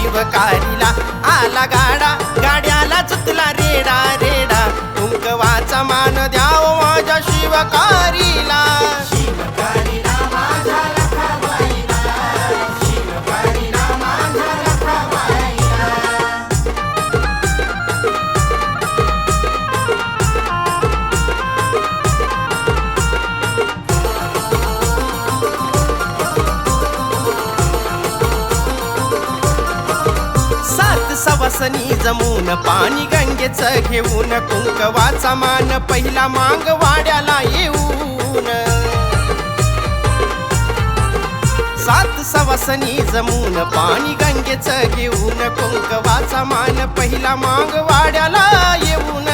शिवकारीला आला गाडा गाड्याला जुतला रेडा रेडा कुंकवाचा मान द्याव माझ्या शिवकारीला शिवकारीला माझ्या लखाबाईला शिवकारीला माझ्या लखाबाईला सवासनी जमून पाणी गंगेचं घेऊन कुंकवाचा मान पहिला मांग वाड्याला येऊन सात सवासनी जमून पाणी गंगेचं घेऊन कुंकवाचा मान पहिला मांग वाड्याला येऊन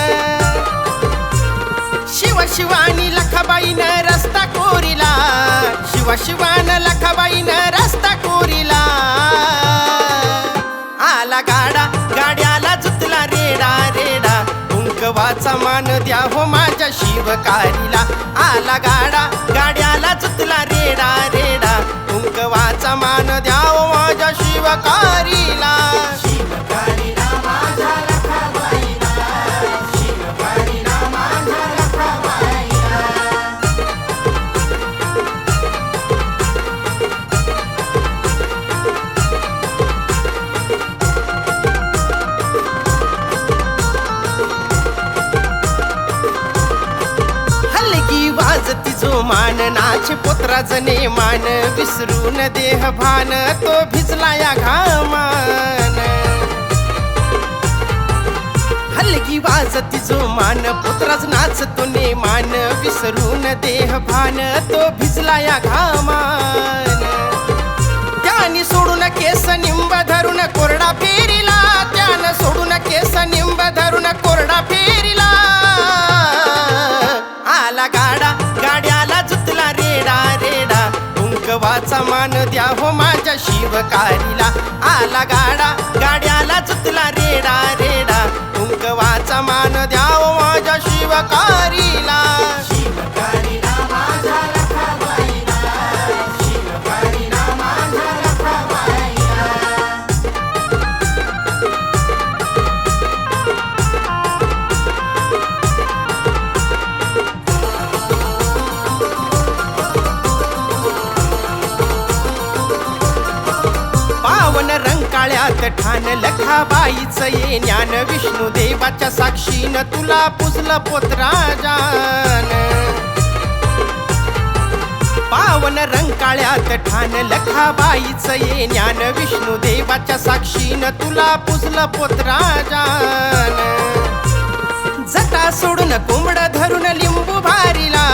शिव शिवानी लखाबाईनं रस्ता कोरीला शिव शिवानं लखाबाईनं रस्ता कोरीला आला गाडा गाड्याला जुतला रेडा रेडा कुंकवाचा मान द्या हो माझ्या शिवकारीला आला गाडा गाड्याला जुतला रेडा रेडा कुंकवाचा मान द्या हो माझ्या शिवकारीला शिवकारीला माझ्या लखाबाईला शिवकारीला माझ्या लखाबाईला हलगी वाजती जो मान नाचे पुत्राजने मान विसरून देह भान तो भिजला या घामान हलगी वाजती जो मान पुत्राज नाचतो ने मान विसरून देह भान तो भिजला या घामान त्याने सोडून केस निंब धरून कोरडा फेरीला त्यानं सोडून केस निंब धरून कोरडा फेरीला आला गाडा गाड्याला जुतला रेडा रेडा कुंकवाचा मान द्या हो माझ्या शिवकारीला आला गाडा गाड्याला जुतला रेडा रेडा कुंकवाचा मान द्या हो माझ्या शिवकारीला शिवकारीला माझ्या लखाबाईला शिवकारीला माझ्या लखाबाईला पावन रंकाळ्यात ठाण लखाबाईचं ये ज्ञान विष्णू देवाच्या साक्षीनं तुला पुजलं पोतराजान पावन रंकाळ्यात ठाण लखाबाईचं ये ज्ञान विष्णू देवाच्या साक्षीनं तुला पुजलं पोतराजान जटा सोडून कोंबड धरून लिंबू भारीला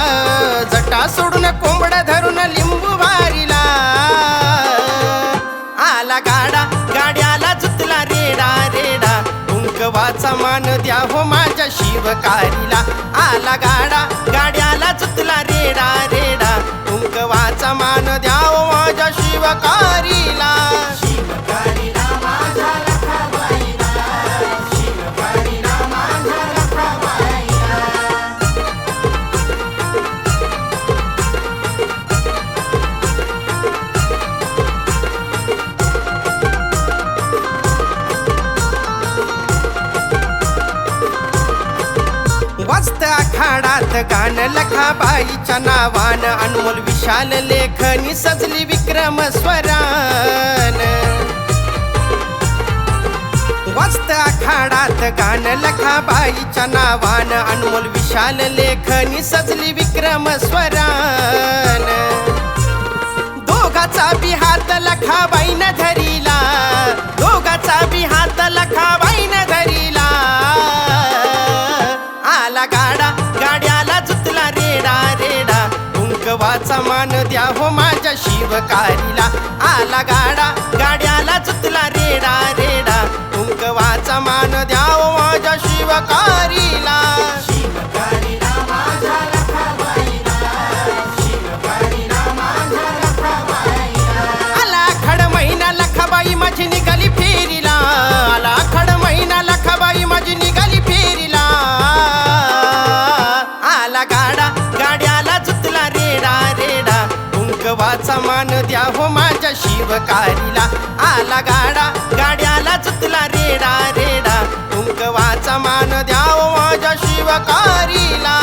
जटा सोडून कोंबड धरून लिंबू भारीला आला गाडा गाड्याला जुतला रेडा रेडा कुंकवाचा मान द्या हो माझ्या शिवकारीला आला गाडा गाड्याला जुतला रेडा रेडा कुंकवाचा मान द्या हो माझ्या शिवकारीला शिवकारीला माझ्या लखाबाईला शिवकारीला माझ्या लखाबाईला वाजत आखाडात गाण लखाबाईच्या नावान अनमोल विशाल लेखनी सजली विक्रम स्वरान वाजत आखाडात गाण लखाबाईच्या नावान अनमोल विशाल लेखनी सजली विक्रम स्वरान दोघाचा बी हात लखाबाईनं धरीला दोघाचा बी हात लखाबाईनं धरीला आला गाडा गाड्याला जुतला रेडा रेडा कुंकवाचा मान द्या हो माझ्या शिवकारीला आला गाडा गाड्याला जुतला रेडा रेडा कुंकवाचा मान द्या हो माझ्या शिवकारीला शिवकारीला माझ्या लखाबाईला शिवकारीला माझ्या लखाबाईला आला खड महिना लखाबाई माझी निघाली फेरीला आला खड महिना लखाबाई माझी निघाली फेरीला आला गाडा गाड्याला जुतला रेडा रेडा कुंकवाचा मान द्या हो माझ्या शिवकारीला. आला गाडा गाड्याला चुकला रेडा रेडा, कुंकवाचा मान द्यावा माझ्या शिवकारीला.